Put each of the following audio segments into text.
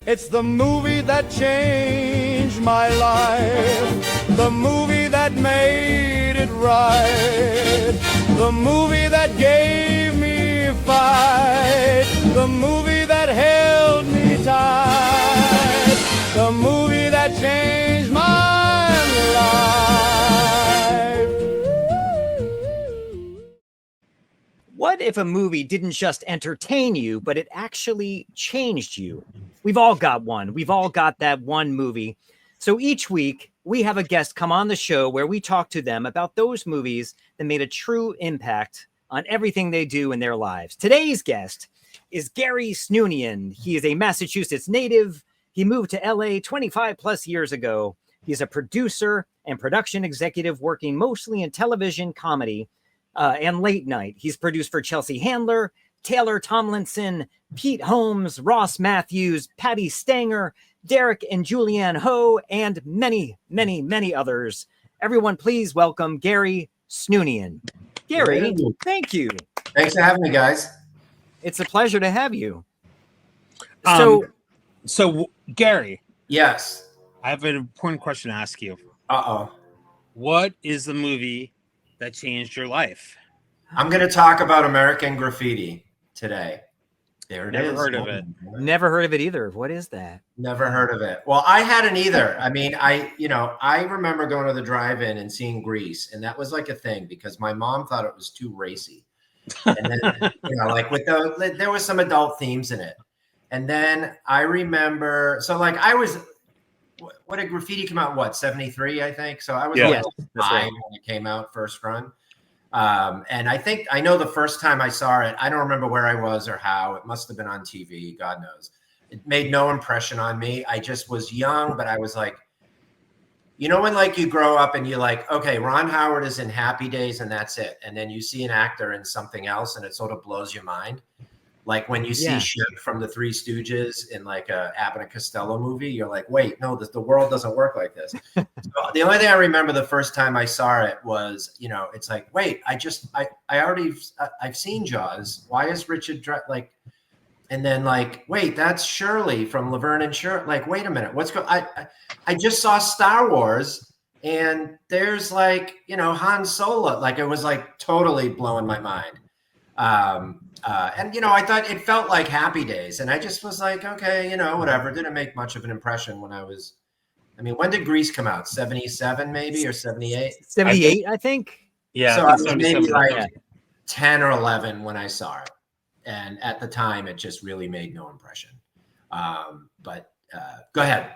It's the movie that changed my life, the movie that made it right, the movie that gave me fight, the movie that held me tight, the movie that changed my life. What if a movie didn't just entertain you, but it actually changed you? We've all got one. We've all got that one movie. So each week, we have a guest come on the show where we talk to them about those movies that made a true impact on everything they do in their lives. Today's guest is Gary Snoonian. He is a Massachusetts native. He moved to LA 25 plus years ago. He's a producer and production executive working mostly in television, comedy, and late night. He's produced for Chelsea Handler, Taylor Tomlinson, Pete Holmes, Ross Matthews, Patti Stanger, Derek and Julianne Hough, and many, many, many others. Everyone, please welcome Gary Snoonian. Gary, thank you. Thanks for having me, guys. It's a pleasure to have you. So Gary. Yes. I have an important question to ask you. Uh-oh. What is the movie that changed your life? I'm going to talk about American Graffiti today. There it is. Never heard of it. Never heard of it either. What is that? Never heard of it. Well, I hadn't either. I mean, I remember going to the drive-in and seeing Grease, and that was like a thing because my mom thought it was too racy. And then, like there was some adult themes in it. And then I remember, so like I was, what did Graffiti come out? What, 73, I think? So I was like 5 when it came out first run. And I know the first time I saw it, I don't remember where I was or how. It must have been on TV, God knows. It made no impression on me. I just was young, but I was like, when like you grow up and you're like, okay, Ron Howard is in Happy Days and that's it. And then you see an actor in something else and it sort of blows your mind. Like when you see Ship from the Three Stooges in like a Abbott and Costello movie, you're like, wait, no, the world doesn't work like this. So the only thing I remember the first time I saw it was, it's like, wait, I've seen Jaws. Why is Richard like, and then like, wait, that's Shirley from Laverne and Shirley. Like, wait a minute, I just saw Star Wars and there's like, Han Solo. Like it was like totally blowing my mind. And I thought it felt like Happy Days, and I just was like, okay, whatever. Didn't make much of an impression when when did Grease come out? 77 maybe, or 78? 78, I think. Yeah. So I was maybe like 10 or 11 when I saw it, and at the time, it just really made no impression. But go ahead.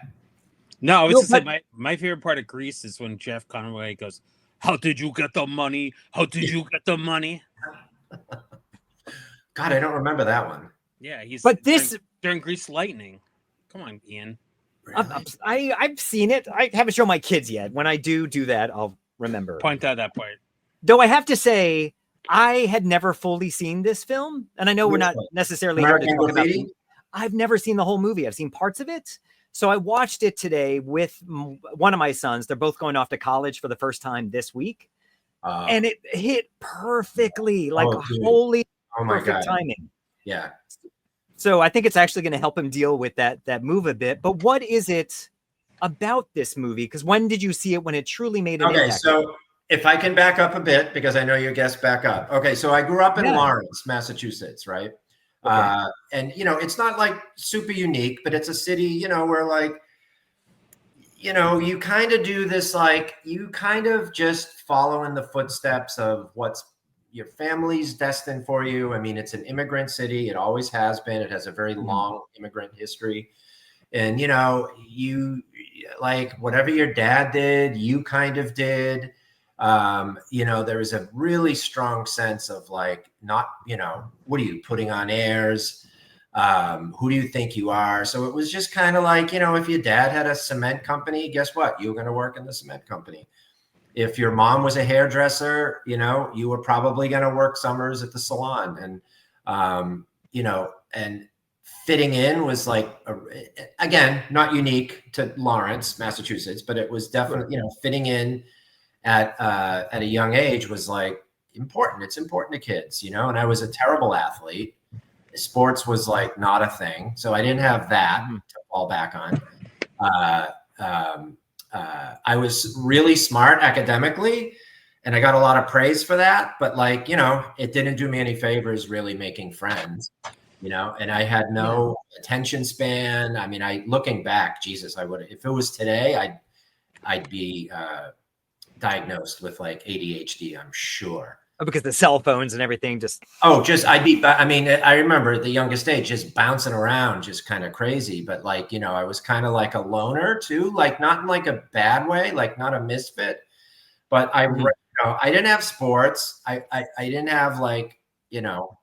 No, I was just like my favorite part of Grease is when Jeff Conaway goes, "How did you get the money? How did you get the money?" God, I don't remember that one. Yeah, during Grease Lightning. Come on, Ian. Really? I've seen it. I haven't shown my kids yet. When I do that, I'll remember. Point out that part. Though I have to say, I had never fully seen this film, and I know we're not necessarily here to talk about it. I've never seen the whole movie. I've seen parts of it. So I watched it today with one of my sons. They're both going off to college for the first time this week. And it hit perfectly, like holy perfect timing. Yeah. So I think it's actually going to help him deal with that move a bit. But what is it about this movie? Because when did you see it when it truly made an impact? So if I can back up a bit, because I know your guests back up. Okay, so I grew up in Lawrence, Massachusetts, right? Okay. And, it's not like super unique, but it's a city, where like, you kind of do this, like you kind of just follow in the footsteps of what's your family's destined for you. I mean, it's an immigrant city. It always has been. It has a very long immigrant history. And, you like whatever your dad did, you kind of did. There is a really strong sense of like, not, what are you putting on airs? Who do you think you are? So it was just kind of like, if your dad had a cement company, guess what? You were going to work in the cement company. If your mom was a hairdresser, you were probably going to work summers at the salon. And, and fitting in was like, again, not unique to Lawrence, Massachusetts, but it was definitely, fitting in at a young age was like important. It's important to kids, and I was a terrible athlete. sports was like not a thing. So I didn't have that to fall back on. I was really smart academically, and I got a lot of praise for that. But like, you know, it didn't do me any favors really making friends, you know, and I had no attention span. I mean, looking back, Jesus, I would, if it was today, I'd be diagnosed with like ADHD, I'm sure. Oh, because the cell phones and everything just. Oh, I mean, I remember at the youngest age just bouncing around, just kind of crazy. But like, you know, I was kind of like a loner too, like not in like a bad way, like not a misfit. But you know, I didn't have sports. I didn't have like, you know,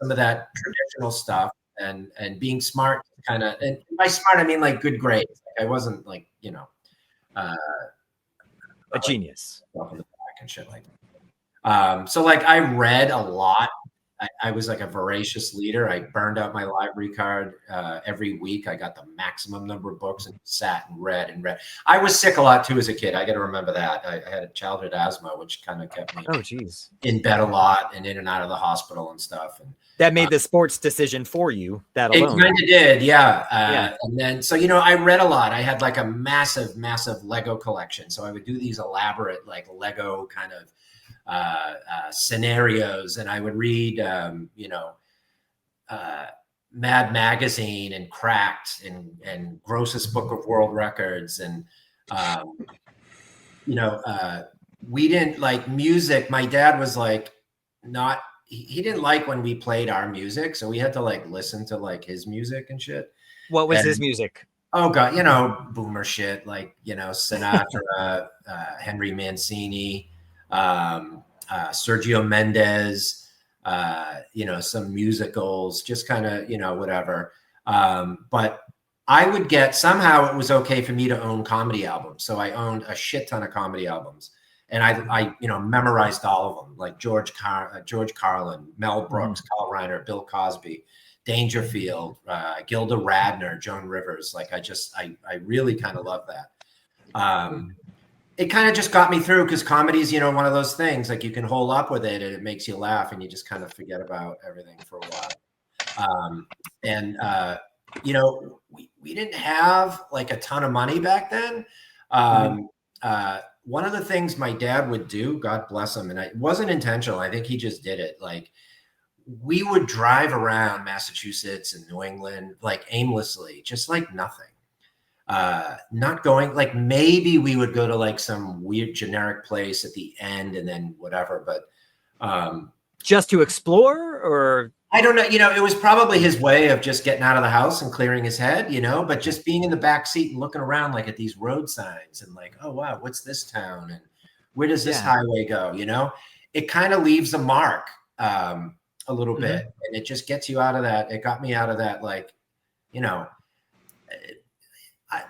some of that traditional stuff, and being smart kind of, and by smart, I mean like good grades. Like, I wasn't like, you know, a genius. Like, in the back and shit like that. So like I read a lot. I was like a voracious reader. I burned out my library card every week. I got the maximum number of books and sat and read and read. I was sick a lot too as a kid. I got to remember that. I had a childhood asthma, which kind of kept me in bed a lot and in and out of the hospital and stuff. And that made the sports decision for you. That alone. It kind of did, yeah. And then, so, you know, I read a lot. I had like a massive Lego collection. So I would do these elaborate like Lego kind of scenarios, and I would read, you know, Mad Magazine and Cracked and Grossest Book of World Records. And, you know, we didn't like music. My dad was like, he didn't like when we played our music. So we had to like listen to like his music and shit. What was his music? Oh God, you know, boomer shit, like, you know, Sinatra, Henry Mancini, Sergio Mendes, you know, some musicals, just kind of, you know, whatever. But I would get, somehow it was okay for me to own comedy albums. So I owned a shit ton of comedy albums, and I you know, memorized all of them, like George Carlin, Mel Brooks, Carl Reiner, Bill Cosby, Dangerfield, Gilda Radner, Joan Rivers. Like I really kind of love that. It kind of just got me through, because comedy is, you know, one of those things, like you can hold up with it and it makes you laugh and you just kind of forget about everything for a while. You know, we didn't have like a ton of money back then. One of the things my dad would do, God bless him, and it wasn't intentional, I think he just did it. Like, we would drive around Massachusetts and New England, like aimlessly, just like nothing. Not going, like maybe we would go to like some weird generic place at the end and then whatever, but just to explore, or I don't know, you know, it was probably his way of just getting out of the house and clearing his head, you know, but just being in the back seat and looking around like at these road signs and like, oh wow, what's this town and where does this highway go? You know, it kind of leaves a mark a little bit, and it just gets you out of that. It got me out of that, like, you know,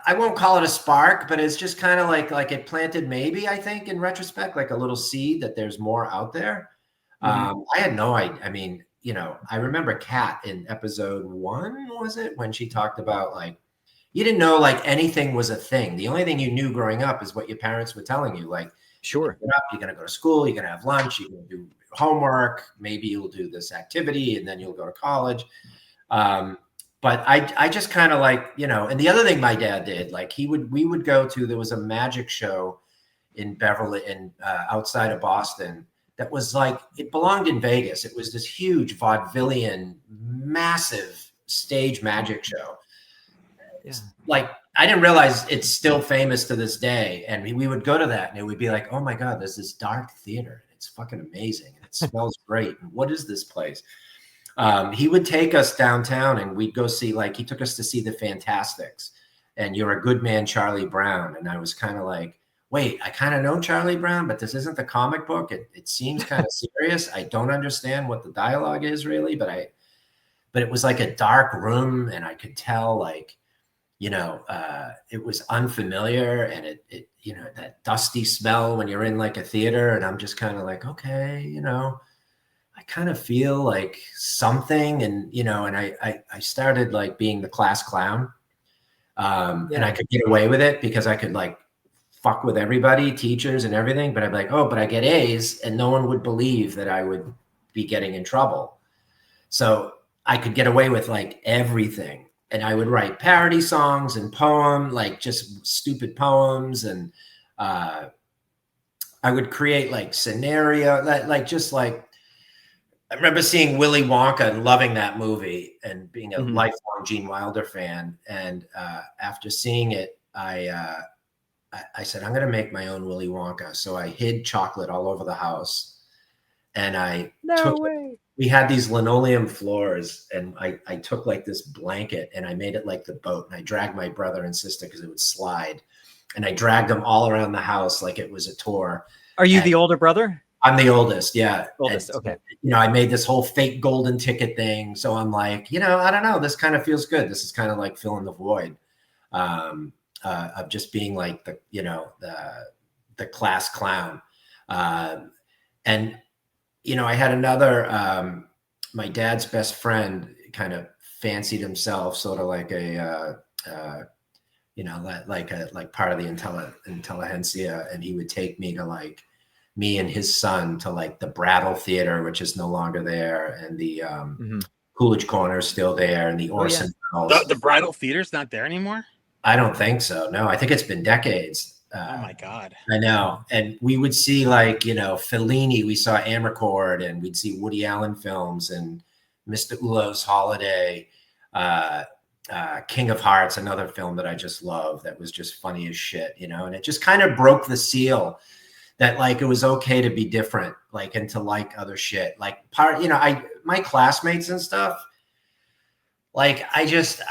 I won't call it a spark, but it's just kind of like it planted, maybe, I think in retrospect, like a little seed that there's more out there. I had no idea. I mean, you know, I remember Kat in episode 1, was it, when she talked about like, you didn't know like anything was a thing. The only thing you knew growing up is what your parents were telling you. Like, sure, you're going to go to school, you're going to have lunch, you're going to do homework, maybe you'll do this activity, and then you'll go to college. But I just kind of like, you know, and the other thing my dad did, like we would go to, there was a magic show in Beverly, outside of Boston, that was like, it belonged in Vegas. It was this huge vaudevillian, massive stage magic show. Yeah. Like, I didn't realize it's still famous to this day. And we would go to that and it would be like, oh my God, there's this dark theater. It's fucking amazing. And it smells great. And what is this place? He would take us downtown and we'd go see, like, he took us to see the Fantastics and You're a Good Man, Charlie Brown. And I was kind of like, wait, I kind of know Charlie Brown, but this isn't the comic book. It seems kind of serious. I don't understand what the dialogue is really, but it was like a dark room and I could tell, like, you know, it was unfamiliar, and it, you know, that dusty smell when you're in like a theater, and I'm just kind of like, okay, you know, I kind of feel like something. And, you know, and I started like being the class clown, and I could get away with it because I could like fuck with everybody, teachers and everything. But I'd be like, oh, but I get A's, and no one would believe that I would be getting in trouble. So I could get away with like everything. And I would write parody songs and like just stupid poems. And I would create like scenario, just like, I remember seeing Willy Wonka and loving that movie and being a lifelong Gene Wilder fan. And after seeing it, I said, I'm going to make my own Willy Wonka. So I hid chocolate all over the house. And we had these linoleum floors, and I took like this blanket and I made it like the boat. And I dragged my brother and sister because it would slide. And I dragged them all around the house like it was a tour. Are you the older brother? I'm the oldest, yeah. Oldest, and, okay. You know, I made this whole fake golden ticket thing. So I'm like, you know, I don't know. This kind of feels good. This is kind of like filling the void of just being like the, you know, the class clown. And, you know, I had another, my dad's best friend kind of fancied himself sort of like a, you know, like part of the intelligentsia. And he would take me to like, me and his son to like the Brattle Theater, which is no longer there, and the Coolidge Corner is still there, and the Orson. The Brattle Theater's not there anymore? I don't think so. No, I think it's been decades. Oh my God. I know. And we would see like, you know, Fellini, we saw Amarcord, and we'd see Woody Allen films and Mr. Ulo's Holiday, King of Hearts, another film that I just love that was just funny as shit, you know, and it just kind of broke the seal that like it was okay to be different, like, and to like other shit. Like you know, my classmates and stuff, like I just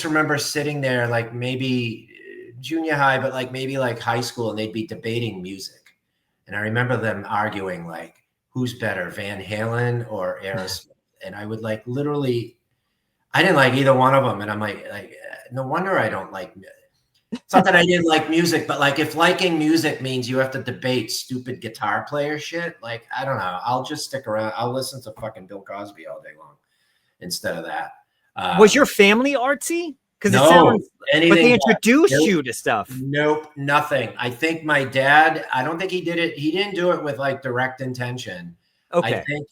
remember sitting there like maybe junior high, but like maybe like high school, and they'd be debating music. And I remember them arguing like, who's better, Van Halen or Aerosmith? And I would like literally, I didn't like either one of them. And I'm like, no wonder I don't like It's not that I didn't like music, but like if liking music means you have to debate stupid guitar player shit, like, I don't know. I'll just stick around. I'll listen to fucking Bill Cosby all day long instead of that. Was your family artsy? Because no, it sounds, anything but they introduced you to stuff. Nope, nothing. I think my dad, I don't think he did it. He didn't do it with like direct intention. Okay. I think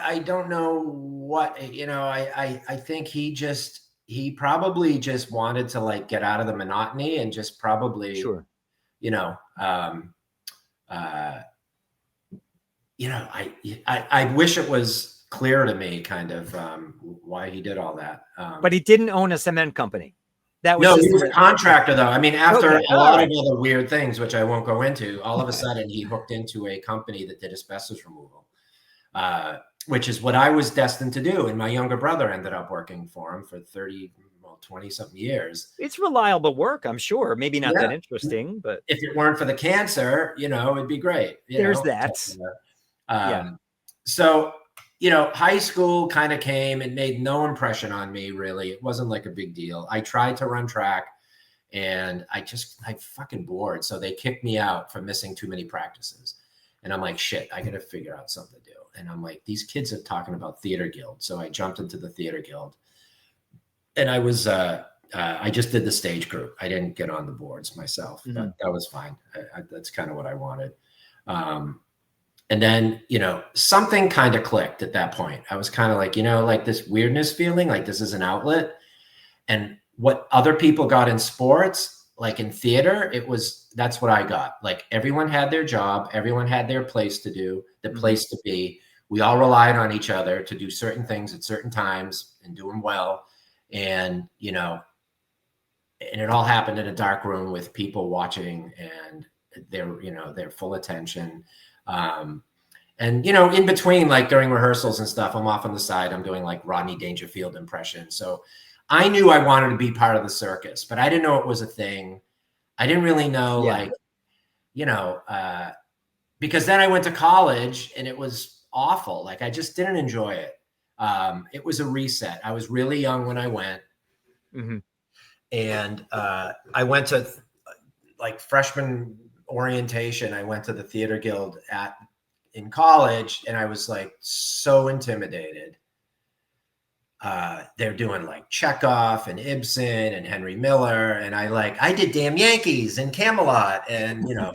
I don't know what, you know, I think he probably just wanted to like get out of the monotony and just probably, sure, you know, I wish it was clear to me kind of why he did all that. But he didn't own a cement company. That was no, he was a contractor though. I mean, after okay, a lot of other weird things, which I won't go into, all of a sudden he hooked into a company that did asbestos removal. Which is what I was destined to do. And my younger brother ended up working for him for 20 something years. It's reliable work, I'm sure. Maybe not that interesting, but if it weren't for the cancer, you know, it'd be great. There's that. So, you know, high school kind of came and made no impression on me, really. It wasn't like a big deal. I tried to run track and I fucking bored. So they kicked me out for missing too many practices. And I'm like, shit, I got to figure out something to do. And I'm like, these kids are talking about theater guild. So I jumped into the theater guild and I was, I just did the stage group. I didn't get on the boards myself. That was fine. That's kind of what I wanted. And then, you know, something kind of clicked at that point. I was kind of like, you know, like this weirdness feeling, like this is an outlet. And what other people got in sports, like in theater, that's what I got. Like everyone had their job. Everyone had their place to do, the place to be. We all relied on each other to do certain things at certain times and do them well. And, you know, and it all happened in a dark room with people watching and their full attention. And, you know, in between, like during rehearsals and stuff, I'm off on the side. I'm doing like Rodney Dangerfield impressions. So I knew I wanted to be part of the circus, but I didn't know it was a thing. I didn't really know, like, you know, because then I went to college and it was awful. Like, I just didn't enjoy it. It was a reset. I was really young when I went. And I went to like freshman orientation. I went to the theater guild in college and I was like so intimidated. They're doing like Chekhov and Ibsen and Henry Miller. And I did Damn Yankees and Camelot and, you know,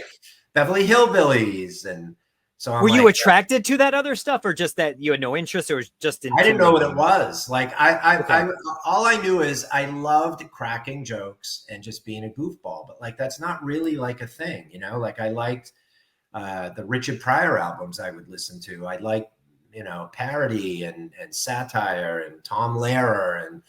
Beverly Hillbillies. And so I'm Were you like, attracted to that other stuff, or just that you had no interest, or was just I didn't know what it intimidating? was. Like Okay. I all I knew is I loved cracking jokes and just being a goofball, but like that's not really like a thing, you know. Like I liked the Richard Pryor albums I would listen to. I liked, you know, parody and satire and Tom Lehrer and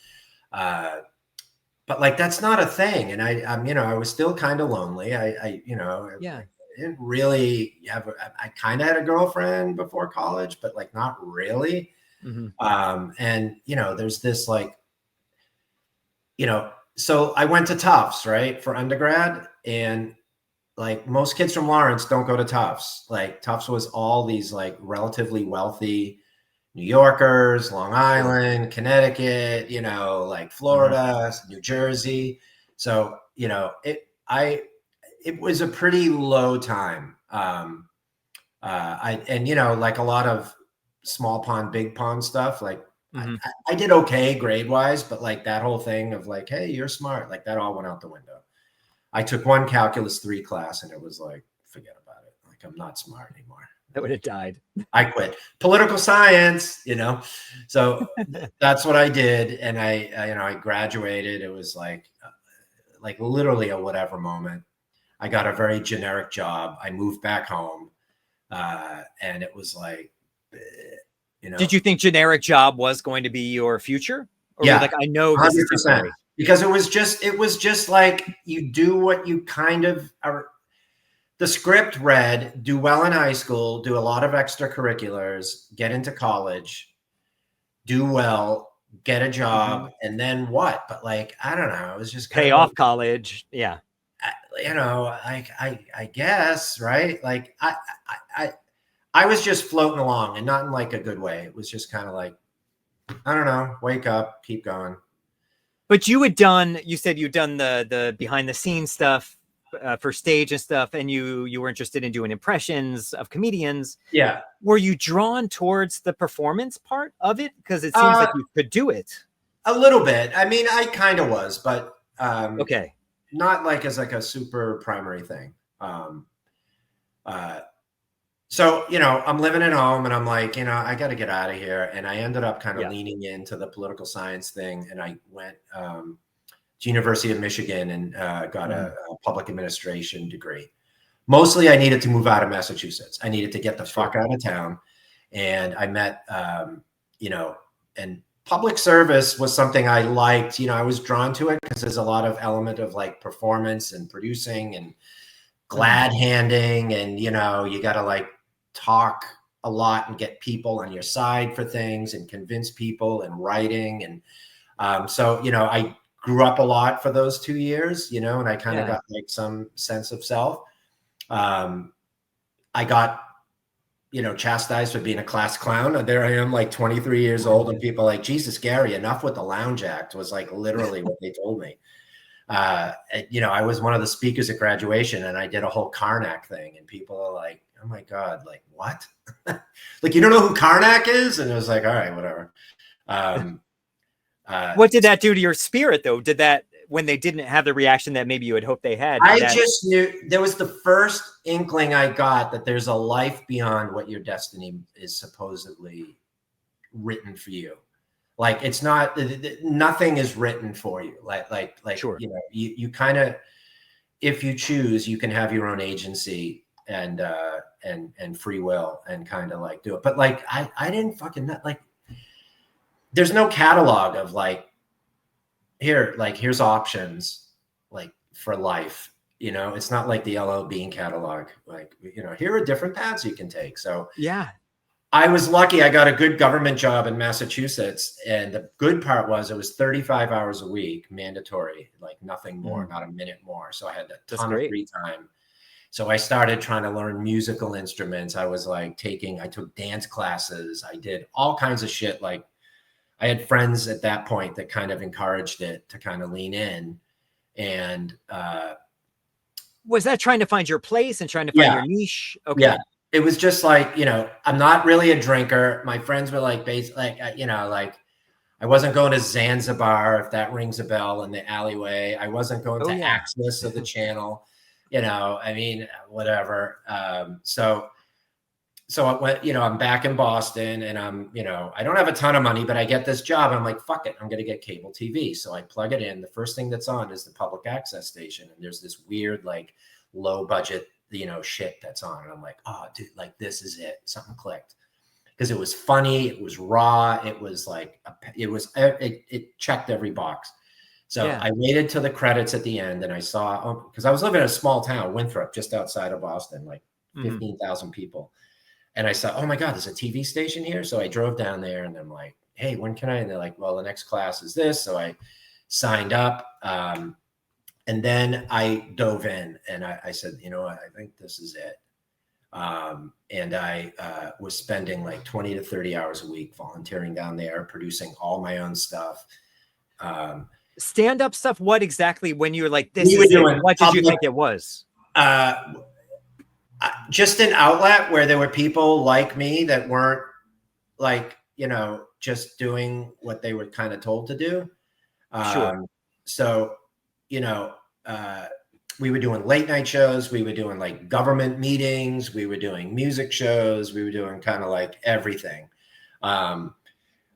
but like that's not a thing. And I'm, you know, I was still kind of lonely. I you know, Yeah. I didn't really have I kind of had a girlfriend before college, but like not really. And you know, there's this like, you know, so I went to Tufts, right, for undergrad, and like most kids from Lawrence don't go to Tufts. Like Tufts was all these like relatively wealthy New Yorkers, Long Island, Connecticut, you know, like Florida, New Jersey. So, you know, it was a pretty low time. And you know, like a lot of small pond, big pond stuff, like I did okay grade wise, but like that whole thing of like, hey, you're smart, like that all went out the window. I took one calculus 3 class and it was like, forget about it. Like I'm not smart anymore. That would have died. I quit political science, you know? So that's what I did. And I you know, I graduated. It was like literally a whatever moment. I got a very generic job. I moved back home. And it was like, you know. Did you think generic job was going to be your future? Or Yeah, like, I know this 100%. is temporary? Because it was just like you do what you kind of are. The script read, do well in high school, do a lot of extracurriculars, get into college, do well, get a job, and then what? But like, I don't know. It was just Pay off college. Yeah. You know, like I guess, right? Like I was just floating along, and not in like a good way. It was just kind of like, I don't know, wake up, keep going. But you said you'd done the behind the scenes stuff for stage and stuff, and you were interested in doing impressions of comedians. Yeah. Were you drawn towards the performance part of it? Because it seems like you could do it. A little bit. I mean, I kind of was, but okay. Not like as like a super primary thing. So, you know, I'm living at home and I'm like, you know, I got to get out of here. And I ended up kind of leaning into the political science thing. And I went to University of Michigan and got a public administration degree. Mostly I needed to move out of Massachusetts. I needed to get the fuck out of town. And I met, you know, and public service was something I liked. You know, I was drawn to it because there's a lot of element of like performance and producing and glad handing. And, you know, you got to like talk a lot and get people on your side for things and convince people and writing. And so, you know, I grew up a lot for those 2 years, you know, and I kind of got like some sense of self. I got, you know, chastised for being a class clown. And there I am, like 23 years old, and people like, Jesus, Gary, enough with the lounge act, was like literally what they told me. You know, I was one of the speakers at graduation, and I did a whole Karnak thing, and people are like, oh my God, like what? Like, you don't know who Karnak is? And it was like, all right, whatever. What did that do to your spirit though? Did that, when they didn't have the reaction that maybe you had hoped they had? Just knew there was the first inkling I got that there's a life beyond what your destiny is supposedly written for you. Like it's not, nothing is written for you. Like, sure. You know, you kind of, if you choose, you can have your own agency and free will and kind of like do it. But like, I didn't fucking like, there's no catalog of like, here, like, here's options like for life, you know. It's not like the LL Bean catalog, like, you know, here are different paths you can take. So yeah, I was lucky. I got a good government job in Massachusetts, and the good part was it was 35 hours a week, mandatory, like nothing more, not a minute more. So I had a ton of free time. So I started trying to learn musical instruments. I was like I took dance classes. I did all kinds of shit. Like I had friends at that point that kind of encouraged it to kind of lean in. And was that trying to find your place and trying to find your niche? Okay. Yeah. It was just like, you know, I'm not really a drinker. My friends were like, you know, like I wasn't going to Zanzibar, if that rings a bell, in the alleyway. I wasn't going to Access or the Channel. you know, I mean, whatever. So I went, you know, I'm back in Boston and I'm, you know, I don't have a ton of money, but I get this job. I'm like, fuck it, I'm going to get cable TV. So I plug it in. The first thing that's on is the public access station. And there's this weird, like low budget, you know, shit that's on. And I'm like, oh, dude, like this is it. Something clicked. Because it was funny. It was raw. It was like, it checked every box. So Yeah. I waited till the credits at the end and I saw, because I was living in a small town, Winthrop, just outside of Boston, like 15,000 people. And I saw, oh my God, there's a TV station here. So I drove down there and I'm like, hey, when can I? And they're like, well, the next class is this. So I signed up. And then I dove in and I said, you know what, I think this is it. And I was spending like 20 to 30 hours a week volunteering down there, producing all my own stuff. Stand-up stuff. What exactly, when you were like, this is it, what did you think it was? Just an outlet where there were people like me that weren't like, you know, just doing what they were kind of told to do. Sure. So, you know, we were doing late night shows. We were doing like government meetings. We were doing music shows. We were doing kind of like everything.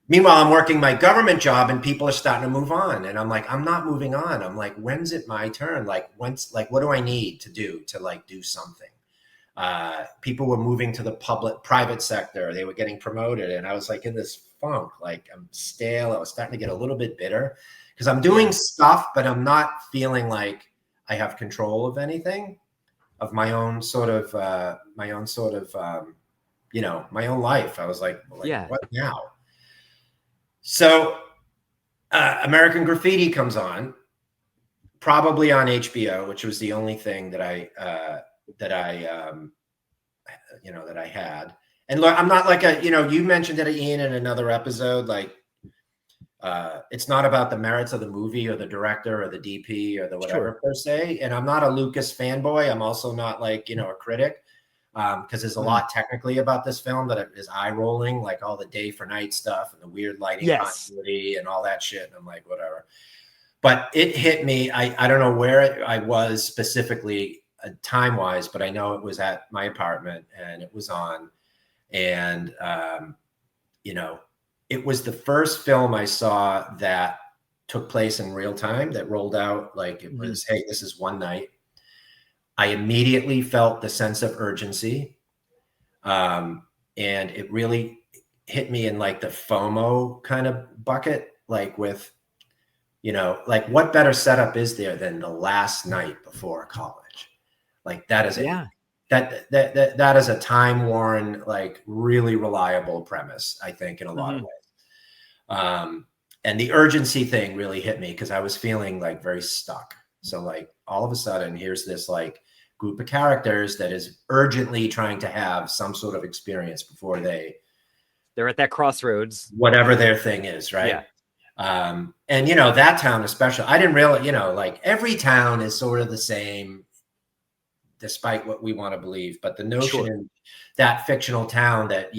Meanwhile, I'm working my government job and people are starting to move on. And I'm like, I'm not moving on. I'm like, when's it my turn? Like, what do I need to do to like do something? People were moving to the private sector. They were getting promoted. And I was like in this funk, like I'm stale. I was starting to get a little bit bitter because I'm doing stuff, but I'm not feeling like I have control of anything, of my own sort of, you know, my own life. I was like what now? So American Graffiti comes on, probably on HBO, which was the only thing that I had. And look, I'm not like you mentioned it, Ian, in another episode, like it's not about the merits of the movie or the director or the DP or the whatever per se. And I'm not a Lucas fanboy. I'm also not like, a critic. Because there's a lot technically about this film that is eye rolling, like all the day for night stuff and the weird lighting continuity and all that shit. And I'm like, whatever. But it hit me. I don't know where I was specifically time wise, but I know it was at my apartment and it was on. And, it was the first film I saw that took place in real time, that rolled out like it was, hey, this is one night. I immediately felt the sense of urgency. And it really hit me in like the FOMO kind of bucket, like with, like what better setup is there than the last night before college? Like that is that is a time worn, like really reliable premise, I think, in a lot of ways. And the urgency thing really hit me because I was feeling like very stuck. So like all of a sudden here's this like group of characters that is urgently trying to have some sort of experience before they're at that crossroads, whatever their thing is. Right. Yeah. And that town, especially, I didn't really, like every town is sort of the same despite what we want to believe, but the notion in that fictional town that,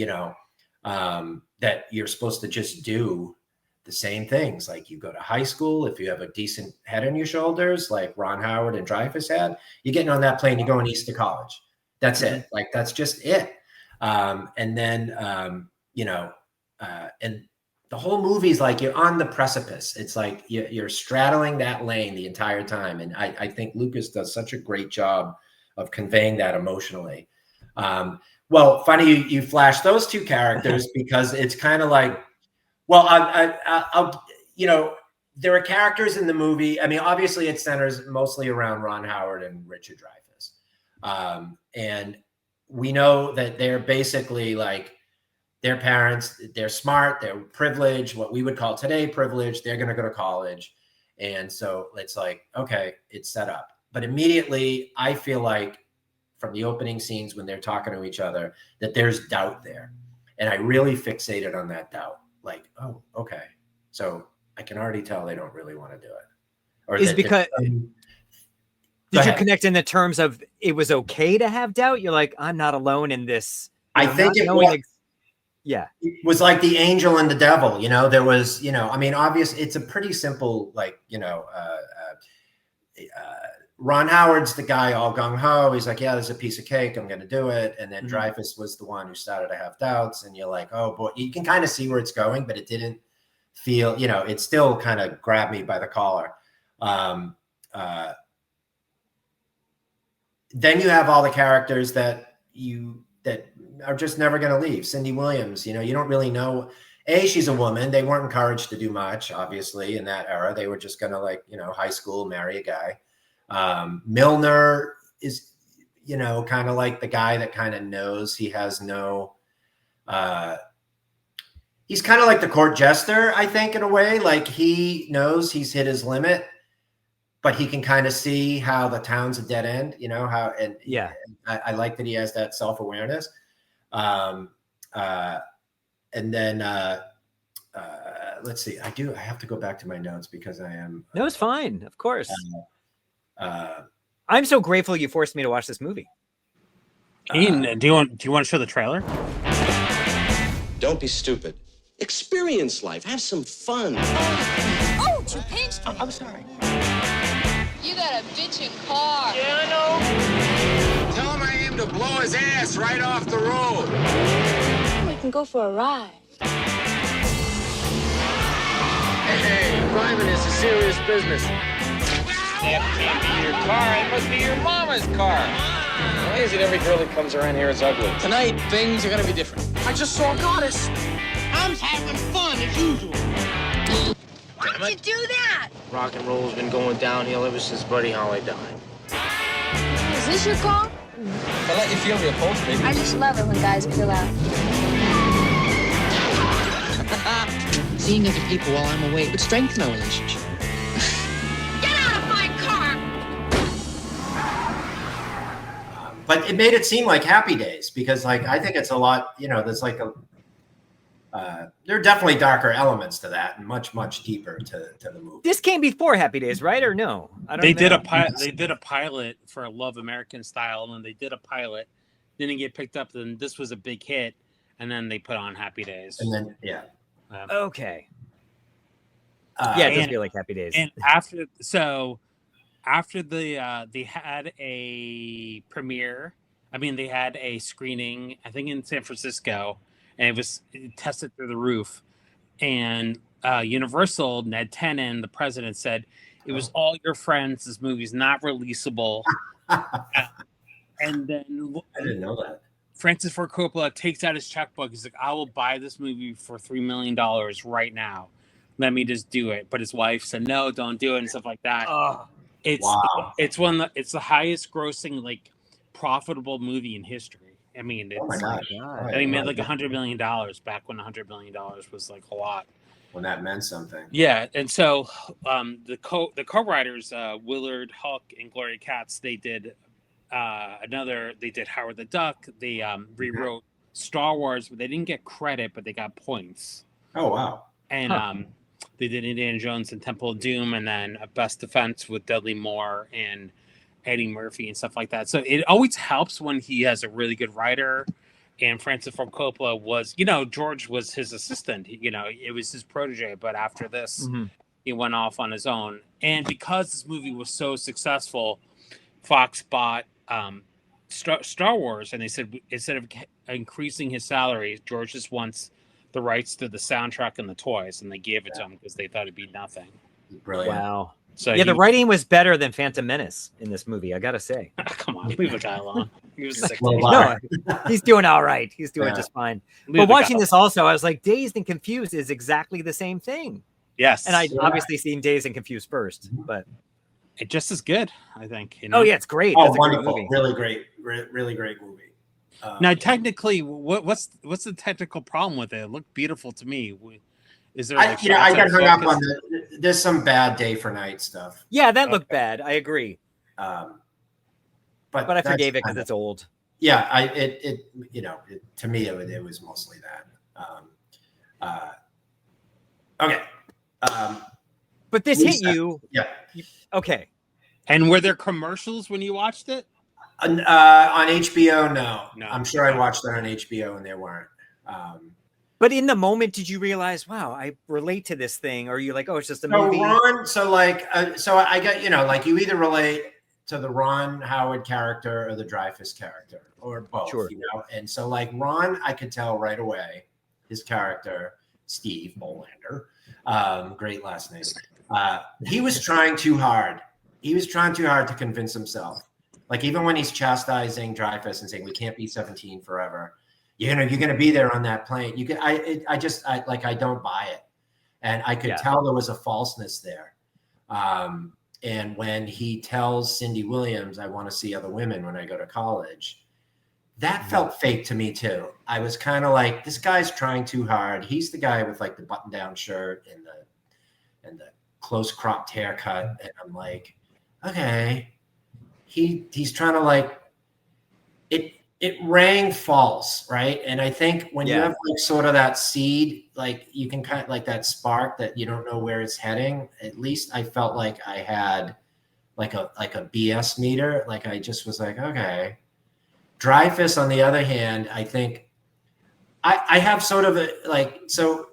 that you're supposed to just do the same things. Like you go to high school, if you have a decent head on your shoulders, like Ron Howard and Dreyfuss had, you're getting on that plane, you're going east to college. That's it. Like, that's just it. And then, and the whole movie's like, you're on the precipice. It's like you're straddling that lane the entire time. And I think Lucas does such a great job of conveying that emotionally. Well, funny you flash those two characters because it's kind of like, well, I'll there are characters in the movie. I mean, obviously it centers mostly around Ron Howard and Richard Dreyfuss. And we know that they're basically like their parents, they're smart, they're privileged, what we would call today privileged. They're going to go to college. And so it's like, okay, it's set up. But immediately I feel like from the opening scenes when they're talking to each other, that there's doubt there. And I really fixated on that doubt. Like, oh, okay. So I can already tell they don't really want to do it. Or is because did you connect in the terms of it was okay to have doubt? You're like, I'm not alone in this. I think it was, it was like the angel and the devil, there was, I mean, obviously it's a pretty simple, like, Ron Howard's the guy all gung ho. He's like, yeah, there's a piece of cake. I'm going to do it. And then Dreyfuss was the one who started to have doubts. And you're like, oh boy, you can kind of see where it's going, but it didn't feel, it still kind of grabbed me by the collar. Then you have all the characters that are just never going to leave. Cindy Williams, you don't really know. She's a woman. They weren't encouraged to do much, obviously, in that era. They were just going to high school, marry a guy. Milner is, kind of like the guy that kind of knows he has no, he's kind of like the court jester, I think, in a way. Like, he knows he's hit his limit, but he can kind of see how the town's a dead end, I like that he has that self-awareness. And then, let's see, I have to go back to my notes because I am. No, it's fine. Of course. I'm so grateful you forced me to watch this movie. Ian, do you want to show the trailer? Don't be stupid. Experience life. Have some fun. Oh, you pinched me. I'm sorry. You got a bitchin' car. Yeah, I know. Tell him I aim to blow his ass right off the road. We can go for a ride. Hey, driving is a serious business. That can't be your car. It must be your mama's car. Why is it every girl that comes around here is ugly? Tonight, things are gonna be different. I just saw a goddess. I'm having fun as usual. Why'd you do that? Rock and roll's been going downhill ever since Buddy Holly died. Is this your car? I'll let you feel the upholstery. I just love it when guys peel out. Seeing other people while I'm away would strengthen our relationship. Get out of my car! But it made it seem like Happy Days because, I think it's a lot, there's there are definitely darker elements to that and much, much deeper to the movie. This came before Happy Days, right? Or no? I don't They know. did a pilot for Love American Style, and then they did a pilot, didn't get picked up. Then this was a big hit, and then they put on Happy Days. And then, Okay. Yeah, it does feel like Happy Days. And after they had a premiere. I mean, they had a screening, I think in San Francisco, and it was tested through the roof. And Universal, Ned Tennant, the president, said, "It was all your friends. This movie's not releasable." And then I didn't know that. Francis Ford Coppola takes out his checkbook. He's like, "I will buy this movie for $3 million right now. Let me just do it." But his wife said, "No, don't do it," and stuff like that. It's the highest grossing profitable movie in history. I mean, it's my gosh. I think made $100 million back when $100 million was a lot. When that meant something. Yeah, and so the co-writers Willard Huck and Gloria Katz, they did they did Howard the Duck. They rewrote Star Wars, but they didn't get credit, but they got points. Oh wow. And they did Indiana Jones and Temple of Doom, and then Best Defense with Dudley Moore and Eddie Murphy and stuff like that. So it always helps when he has a really good writer. And Francis Ford Coppola was, George was his assistant. It was his protege. But after this, he went off on his own. And because this movie was so successful, Fox bought Star Wars, and they said instead of increasing his salary, George just wants the rights to the soundtrack and the toys, and they gave it to him because they thought it'd be nothing. Brilliant. Wow. So the writing was better than Phantom Menace in this movie. I gotta say. Come on, leave the guy alone. He was sick. No, he's doing all right. He's doing just fine. But watching this also, I was like, Dazed and Confused is exactly the same thing. Yes. And I obviously seen Dazed and Confused first, but it just as good, I think. Oh yeah, it's great. Oh, That's wonderful! A great movie. Really great movie. Now, technically, what's the technical problem with it? It looked beautiful to me. Is there? I got hung up on there's some bad day for night stuff. Yeah, that looked bad. I agree. But I forgave it because it's old. Yeah, to me it was mostly that. Okay. But this hit you. Yeah. Okay. And were there commercials when you watched it? On HBO, no. No. I'm sure I watched that on HBO and there weren't. But in the moment, did you realize, wow, I relate to this thing? Or are you like, oh, it's just a movie? So I got, you either relate, to the Ron Howard character or the Dreyfus character or both, Sure. you know? And so like Ron, I could tell right away his character, Steve Bolander, great last name. He was trying too hard. He was trying too hard to convince himself. Like even when he's chastising Dreyfus and saying, we can't be 17 forever. You're gonna be there on that plane. I don't buy it. And I could tell there was a falseness there. And when he tells Cindy Williams, I want to see other women when I go to college, that felt fake to me too. I was kind of like, this guy's trying too hard. He's the guy with like the button-down shirt and the close cropped haircut. And I'm like, okay, he's trying to like it rang false, right? And I think when you have like sort of that seed, like you can kind of like that spark that you don't know where it's heading. At least I felt like I had like a BS meter. Like I just was like, okay. Dreyfus, on the other hand, I think I have sort of a like, so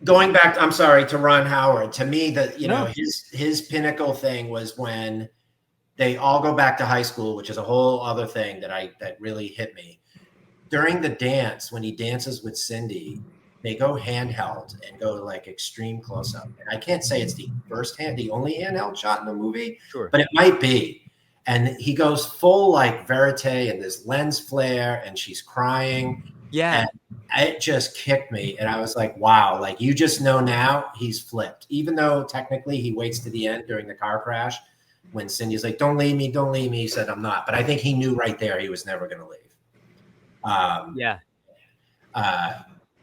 going back, I'm sorry, to Ron Howard, to me that, you know, his pinnacle thing was when they all go back to high school, which is a whole other thing that really hit me. During the dance, when he dances with Cindy, they go handheld and go like extreme close up. And I can't say it's the only handheld shot in the movie, but it might be. And he goes full like verite and this lens flare and she's crying. Yeah. And it just kicked me. And I was like, wow, like you just know now he's flipped. Even though technically he waits to the end during the car crash. When Cindy's like, don't leave me. He said, I'm not. But I think he knew right there he was never going to leave.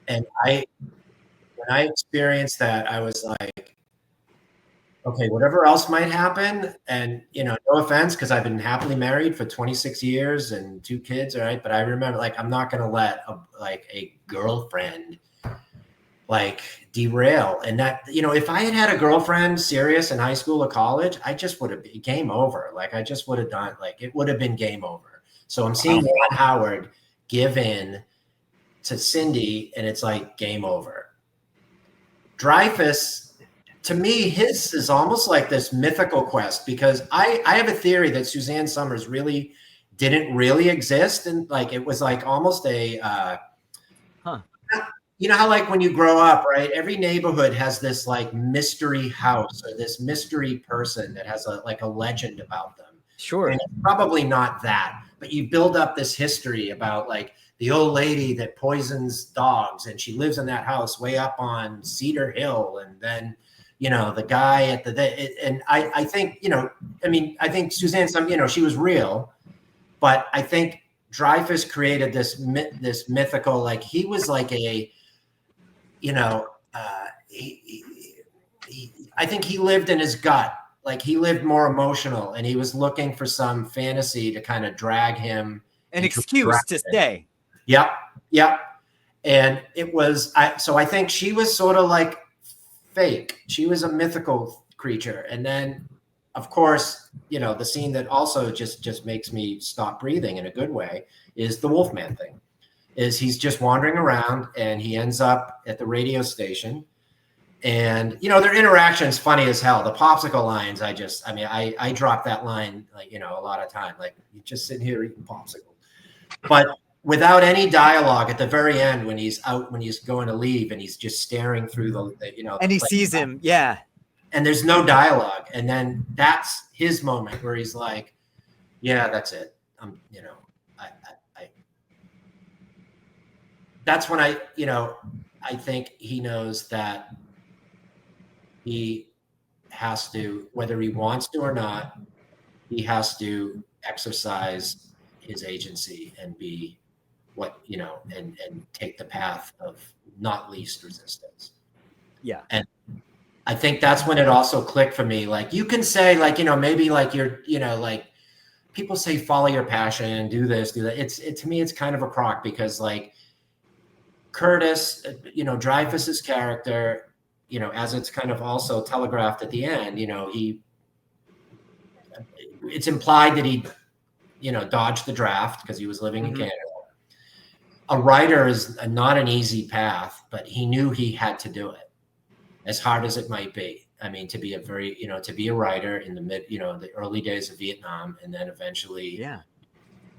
And when I experienced that, I was like, okay, whatever else might happen. And, you know, no offense, because I've been happily married for 26 years and 2 kids. All right. But I remember, like, I'm not going to let a girlfriend like derail. And that, you know, if I had a girlfriend serious in high school or college, I just would have been game over. Like I just would have done, like, it would have been game over. So I'm seeing Ron Howard give in to Cindy and it's like game over. Dreyfus, to me, his is almost like this mythical quest, because I have a theory that Suzanne Summers didn't really exist. And like, it was like almost a, you know how like when you grow up, right? Every neighborhood has this like mystery house or this mystery person that has a legend about them. Sure. And it's probably not that, but you build up this history about like the old lady that poisons dogs and she lives in that house way up on Cedar Hill. And then, you know, the guy at and I think, you know, I mean, I think Suzanne, you know, she was real, but I think Dreyfus created this mythical, like he was like a, you know, I think he lived in his gut. Like he lived more emotional and he was looking for some fantasy to kind of drag him. An excuse to stay. Yep. And it was, so I think she was sort of like fake. She was a mythical creature. And then of course, you know, the scene that also just makes me stop breathing in a good way is the Wolfman thing. Is he's just wandering around and he ends up at the radio station. And, you know, their interaction's funny as hell. The popsicle lines, I dropped that line, like, you know, a lot of time, like you're just sitting here eating popsicle. But without any dialogue at the very end, when he's going to leave and he's just staring through the you know. And he sees him. Yeah. And there's no dialogue. And then that's his moment where he's like, yeah, that's it. You know, that's when I think he knows that he has to, whether he wants to or not, he has to exercise his agency and be what, you know, and take the path of not least resistance. Yeah. And I think that's when it also clicked for me. Like you can say like, you know, maybe like you're, you know, like people say, follow your passion, do this, do that. To me, it's kind of a crock because like, Curtis, you know, Dreyfus's character, you know, as it's kind of also telegraphed at the end, you know, it's implied that he, you know, dodged the draft because he was living in Canada. A writer is not an easy path, but he knew he had to do it as hard as it might be. I mean, to be a very, to be a writer in the the early days of Vietnam, and then eventually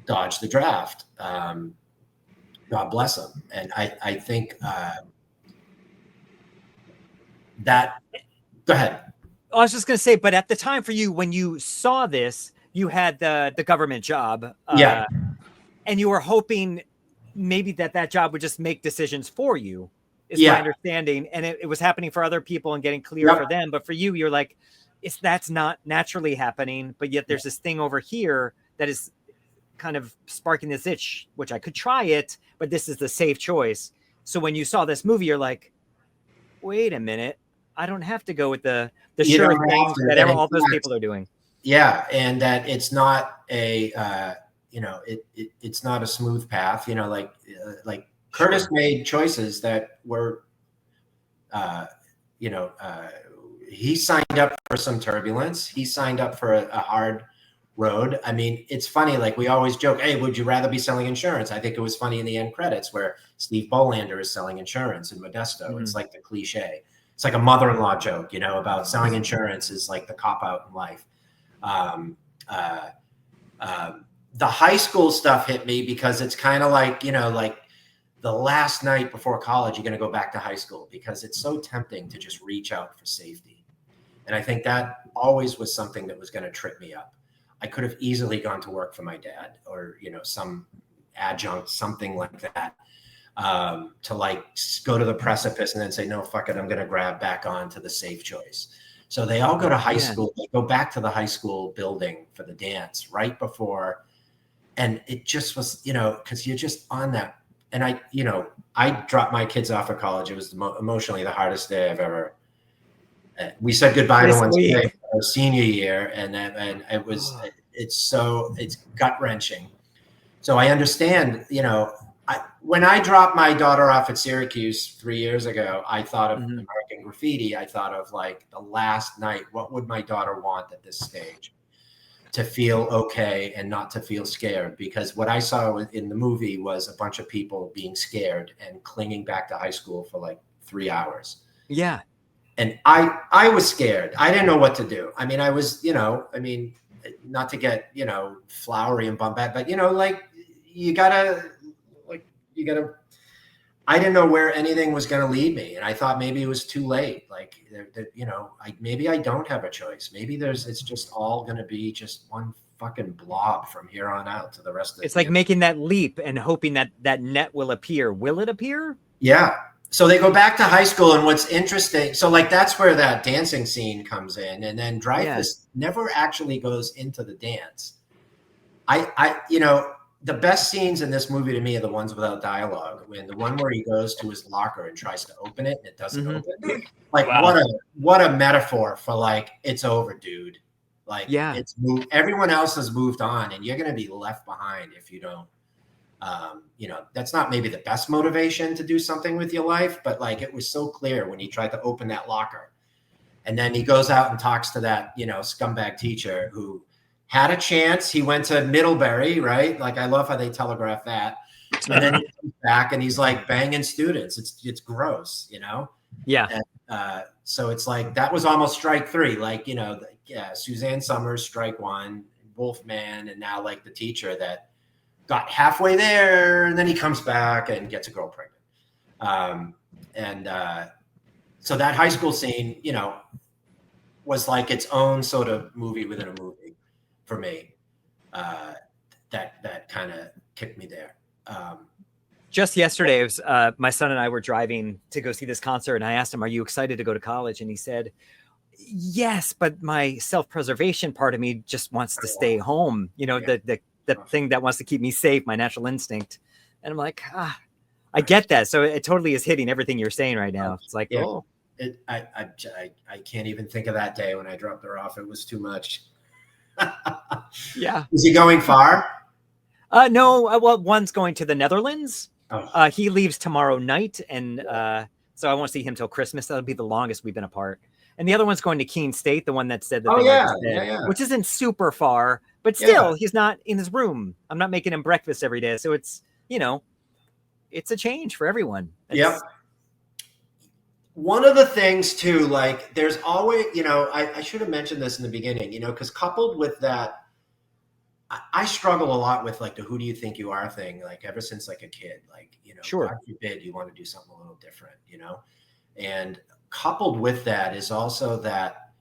dodge the draft. God bless him. And I think that, go ahead. I was just going to say, but at the time for you, when you saw this, you had the government job. And you were hoping maybe that job would just make decisions for you, is my understanding. And it was happening for other people and getting clear for them. But for you, you're like, that's not naturally happening. But yet there's this thing over here that is kind of sparking this itch, which I could try it, but this is the safe choice. So when you saw this movie, you're like, wait a minute. I don't have to go with the sure thing that all those people are doing. Yeah, and that it's not a it's not a smooth path. Like Curtis made choices that were, he signed up for some turbulence. He signed up for a hard road. I mean, it's funny. Like we always joke, "Hey, would you rather be selling insurance?" I think it was funny in the end credits where Steve Bolander is selling insurance in Modesto. Mm-hmm. It's like the cliche. It's like a mother-in-law joke, about selling insurance is like the cop-out in life. The high school stuff hit me because it's kind of like, like the last night before college, you're going to go back to high school because it's so tempting to just reach out for safety. And I think that always was something that was going to trip me up. I could have easily gone to work for my dad or, some adjunct, something like that. To like go to the precipice and then say, no, fuck it, I'm going to grab back on to the safe choice. So they all go to high school. They go back to the high school building for the dance right before. And it just was, because you're just on that. And I dropped my kids off at college. It was emotionally the hardest day I've ever. We said goodbye to one day our senior year. And it was, it's gut wrenching. So I understand, when I dropped my daughter off at Syracuse 3 years ago, I thought of American Graffiti. I thought of like the last night. What would my daughter want at this stage? To feel okay and not to feel scared. Because what I saw in the movie was a bunch of people being scared and clinging back to high school for like 3 hours. Yeah. And I was scared. I didn't know what to do. I mean, I was, not to get, flowery and bombastic, but, like I didn't know where anything was going to lead me. And I thought maybe it was too late. Like, maybe I don't have a choice. Maybe it's just all going to be just one fucking blob from here on out to the rest of the It's like making that leap and hoping that net will appear. Will it appear? Yeah. So they go back to high school. And what's interesting, so like, that's where that dancing scene comes in. And then Dreyfus never actually goes into the dance. The best scenes in this movie to me are the ones without dialogue. When the one where he goes to his locker and tries to open it and it doesn't open. Like what a metaphor for like, it's over, dude. Like it's moved. Everyone else has moved on and you're going to be left behind if you don't. That's not maybe the best motivation to do something with your life, but like it was so clear when he tried to open that locker. And then he goes out and talks to that, scumbag teacher who had a chance. He went to Middlebury, right? Like, I love how they telegraph that. And then he comes back and he's like banging students. It's gross, Yeah. And, so it's like, that was almost strike three. Like, Suzanne Summers, strike one, Wolfman, and now like the teacher that got halfway there and then he comes back and gets a girl pregnant. So that high school scene, was like its own sort of movie within a movie. For me, that kind of kicked me there. Just yesterday, it was, my son and I were driving to go see this concert, and I asked him, "Are you excited to go to college?" And he said, "Yes, but my self-preservation part of me just wants to stay home. The thing that wants to keep me safe, my natural instinct." And I'm like, I get that. So it totally is hitting everything you're saying right now. It's like, I can't even think of that day when I dropped her off. It was too much. Yeah. Is he going far? No. Well, one's going to the Netherlands. He leaves tomorrow night. And so I won't see him till Christmas. That'll be the longest we've been apart. And the other one's going to Keene State, the one that said that which isn't super far, but still he's not in his room. I'm not making him breakfast every day. So it's, it's a change for everyone. one of the things too, like there's always, I should have mentioned this in the beginning, because coupled with that, I struggle a lot with like the who do you think you are thing, like ever since like a kid, like, Sure. God forbid you want to do something a little different, and coupled with that is also that,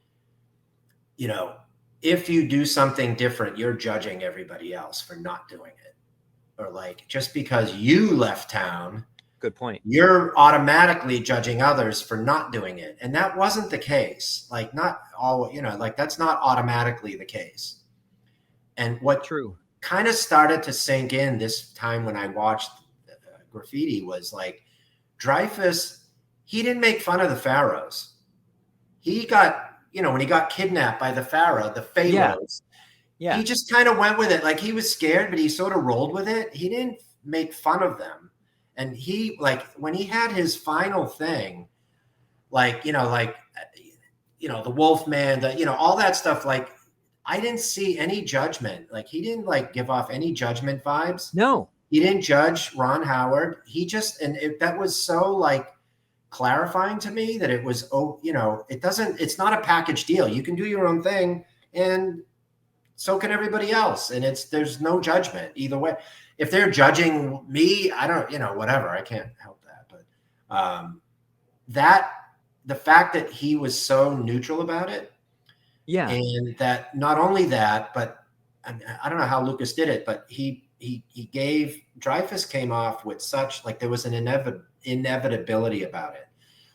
if you do something different, you're judging everybody else for not doing it. Or like, just because you left town, Good point. you're automatically judging others for not doing it. And that wasn't the case. Like not all, like that's not automatically the case. And what True. kind of started to sink in this time when I watched Graffiti was like Dreyfus, he didn't make fun of the pharaohs. He got, when he got kidnapped by the pharaoh, the pharaohs, Yeah. he just kind of went with it. Like he was scared, but he sort of rolled with it. He didn't make fun of them. And he, like, when he had his final thing, like, the Wolf Man, all that stuff, like, I didn't see any judgment. Like, he didn't, like, give off any judgment vibes. No. He didn't judge Ron Howard. He just, that was so, like, clarifying to me that it was, it's not a package deal. You can do your own thing, and so can everybody else. And there's no judgment either way. If they're judging me, I don't, whatever, I can't help that. But the fact that he was so neutral about it. Yeah. And that not only that, but I don't know how Lucas did it, but he gave, Dreyfus came off with such, like there was an inevitability about it.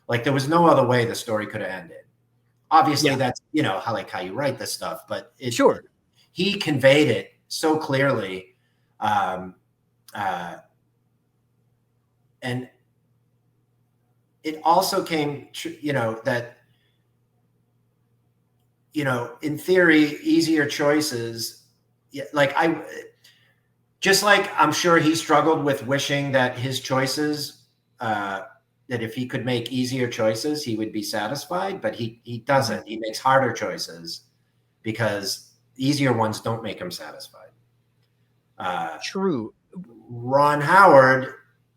Like there was no other way the story could have ended. Obviously that's, how you write this stuff, but Sure. He conveyed it so clearly. And it also came, that, in theory, easier choices, like I'm sure he struggled with wishing that his choices, that if he could make easier choices, he would be satisfied, but he doesn't. He makes harder choices because easier ones don't make him satisfied. True. Ron Howard,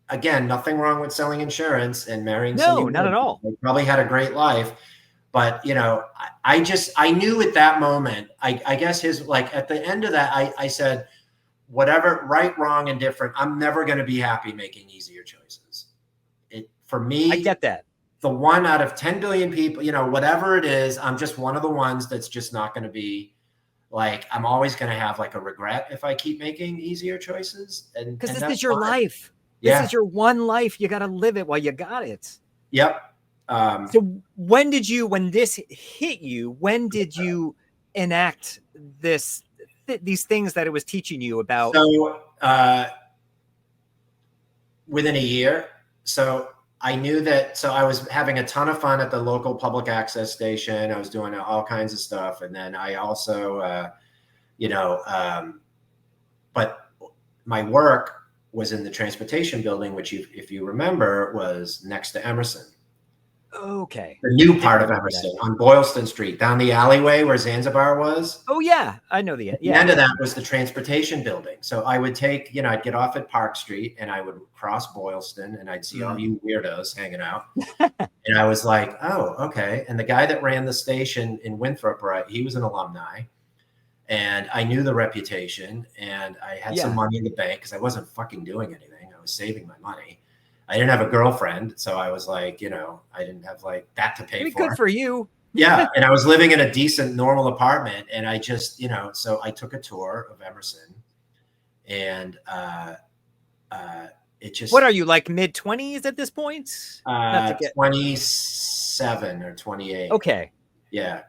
again, nothing wrong with selling insurance and marrying. No, not at all. He probably had a great life, but I knew at that moment, I guess his, like at the end of that, I said, whatever, right, wrong, and different, I'm never going to be happy making easier choices. For me, I get that. The 1 out of 10 billion people, whatever it is, I'm just one of the ones that's just not going to be. Like, I'm always going to have like a regret if I keep making easier choices. And because this is your life. Yeah. This is your one life. You got to live it while you got it. Yep. So when this hit you, when did you enact these things that it was teaching you about? So within a year. So I knew that, so I was having a ton of fun at the local public access station. I was doing all kinds of stuff. And then I also, but my work was in the transportation building, which if you remember was next to Emerson. Okay. The new part of Emerson on Boylston Street, down the alleyway where Zanzibar was. Oh yeah, I know the The end of that was the transportation building. So I would take, I'd get off at Park Street and I would cross Boylston and I'd see all you weirdos hanging out. And I was like, oh, okay. And the guy that ran the station in Winthrop, right, he was an alumni. And I knew the reputation and I had some money in the bank because I wasn't fucking doing anything. I was saving my money. I didn't have a girlfriend, so I was like, I didn't have like that to pay for. Good for you. Yeah, and I was living in a decent, normal apartment, and I just, so I took a tour of Emerson, and it just. What are you, like mid-20s at this point? 27 or 28. Okay. Yeah,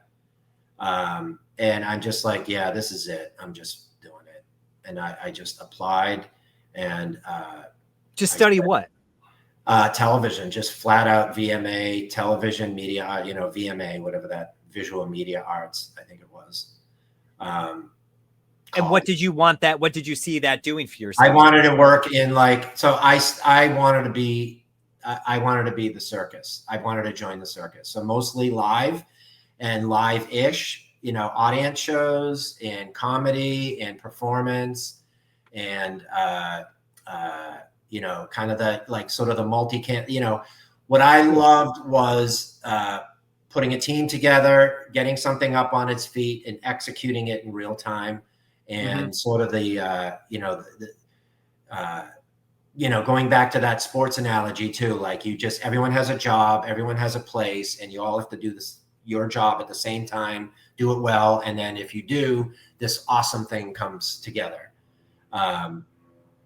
and I'm just like, yeah, this is it. I'm just doing it, and I just applied, and just study what? Television, just flat out VMA, television media, VMA, whatever that, visual media arts, I think it was. And what did you want that? What did you see that doing for yourself? I wanted to work in so I wanted to be the circus. I wanted to join the circus. So mostly live and live-ish, audience shows and comedy and performance and, kind of the, like sort of the multicam, What I loved was putting a team together, getting something up on its feet, and executing it in real time, and sort of the going back to that sports analogy too. Like everyone has a job, everyone has a place, and you all have to do your job at the same time, do it well, and then if you do, this awesome thing comes together.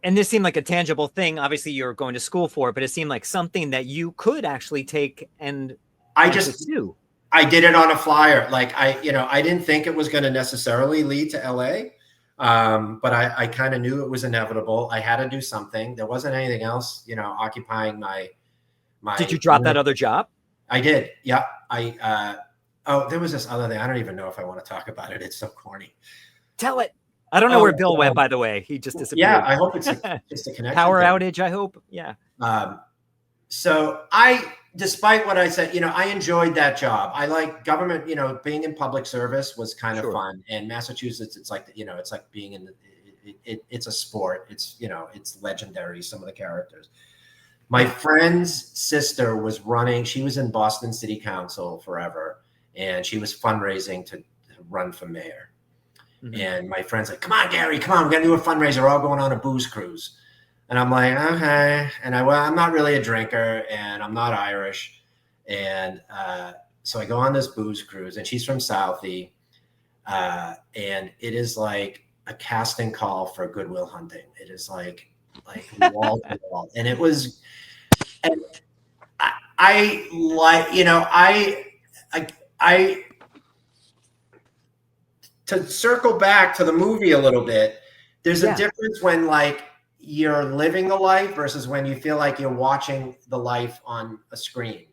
And this seemed like a tangible thing. Obviously, you're going to school for it, but it seemed like something that you could actually take and pursue. I did it on a flyer. Like I didn't think it was going to necessarily lead to LA, but I kind of knew it was inevitable. I had to do something. There wasn't anything else, occupying my. Did you drop that other job? I did. Yeah. There was this other thing. I don't even know if I want to talk about it. It's so corny. Tell it. I don't know where Bill went, by the way. He just disappeared. Yeah, I hope it's just a connection. Power outage, I hope. Yeah. So despite what I said, I enjoyed that job. I like government, being in public service was kind of fun. And Massachusetts, it's like, it's like being in it's a sport. It's, it's legendary, some of the characters. My friend's sister was running, she was in Boston City Council forever, and she was fundraising to run for mayor. And my friend's like, come on, Gary, come on, we're going to do a fundraiser. We're all going on a booze cruise. And I'm like, okay. And I'm not really a drinker, and I'm not Irish. And so I go on this booze cruise, and she's from Southie. And it is like a casting call for Good Will Hunting. It is like wall to wall. And it was, and I to circle back to the movie a little bit, there's a difference when like you're living the life versus when you feel like you're watching the life on a screen.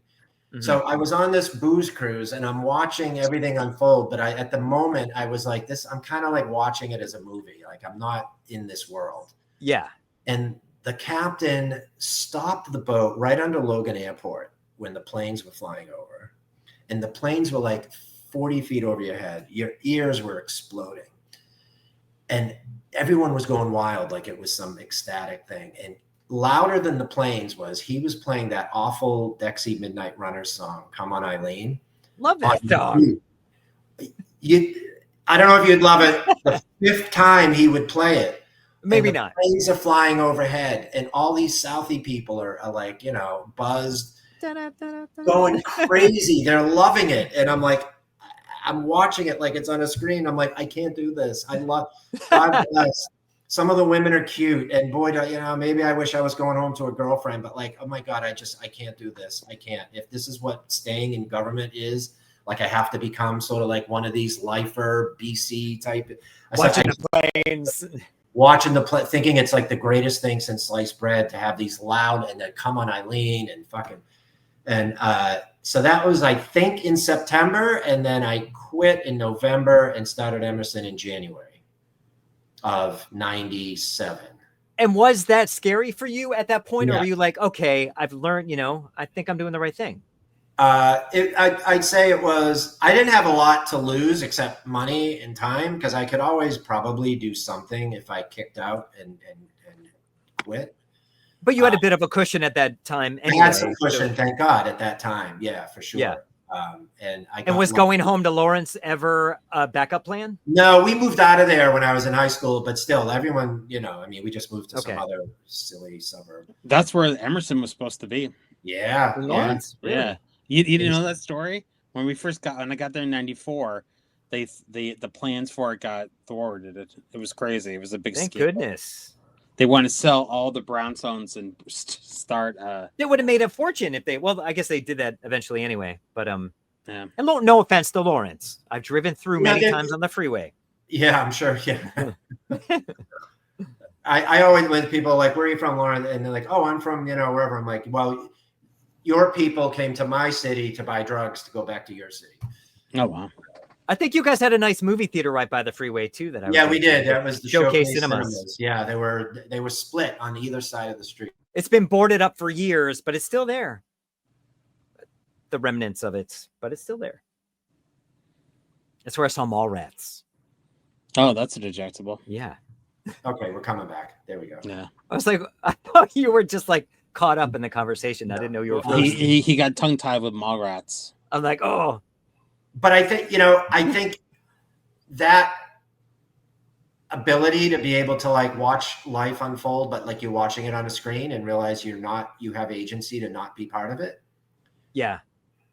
So I was on this booze cruise and I'm watching everything unfold, but at the moment I was like I'm kind of like watching it as a movie. Like I'm not in this world. Yeah. And the captain stopped the boat right under Logan Airport when the planes were flying over, and the planes were like 40 feet over your head. Your ears were exploding, and everyone was going wild like it was some ecstatic thing. And louder than the planes he was playing that awful Dexy Midnight Runners song, Come On Eileen. Love that song. I don't know if you'd love it. The fifth time he would play it. Maybe not. Planes are flying overhead, and all these Southie people are like, buzzed, going crazy. They're loving it. And I'm like, I'm watching it like it's on a screen. I'm like, I can't do this. I love God bless. Some of the women are cute, and boy, maybe I wish I was going home to a girlfriend, but like, oh my God, I can't do this. I can't. If this is what staying in government is, like I have to become sort of like one of these lifer BC type. Watching the planes. Thinking it's like the greatest thing since sliced bread to have these loud and then Come On Eileen and fucking. And so that was, I think, in September. And then I quit in November and started Emerson in January of 97. And was that scary for you at that point? Or were you like, okay, I've learned, I think I'm doing the right thing? I'd say it was, I didn't have a lot to lose except money and time, because I could always probably do something if I kicked out and quit. But you had a bit of a cushion at that time anyway. I had some cushion, thank God, at that time. Yeah, for sure. Yeah. And was going home to Lawrence ever a backup plan? No, we moved out of there when I was in high school, but still everyone, we just moved to some other silly suburb. That's where Emerson was supposed to be. Yeah. Lawrence? Yeah. Really? You didn't know that story? When I got there in 94, the plans for it got thwarted. It was crazy. It was a big Thank scale. goodness. They want to sell all the brownstones and start. They would have made a fortune if I guess they did that eventually anyway. But yeah. And no offense to Lawrence, I've driven through many times on the freeway. Yeah, I'm sure. Yeah. I always, when people are like, where are you from, Lauren? And they're like, oh, I'm from wherever. I'm like, well, your people came to my city to buy drugs to go back to your city. Oh wow. I think you guys had a nice movie theater right by the freeway too. We did. That was the Showcase Cinemas. Yeah, they were split on either side of the street. It's been boarded up for years, but it's still there. The remnants of it, but it's still there. That's where I saw Mallrats. Oh, that's a dejectable. Yeah. Okay, we're coming back. There we go. Yeah. I was like, I thought you were just like caught up in the conversation. I didn't know you were. He got tongue tied with Mallrats. I'm like, oh. But I think that ability to be able to like watch life unfold, but like you're watching it on a screen and realize you have agency to not be part of it. Yeah.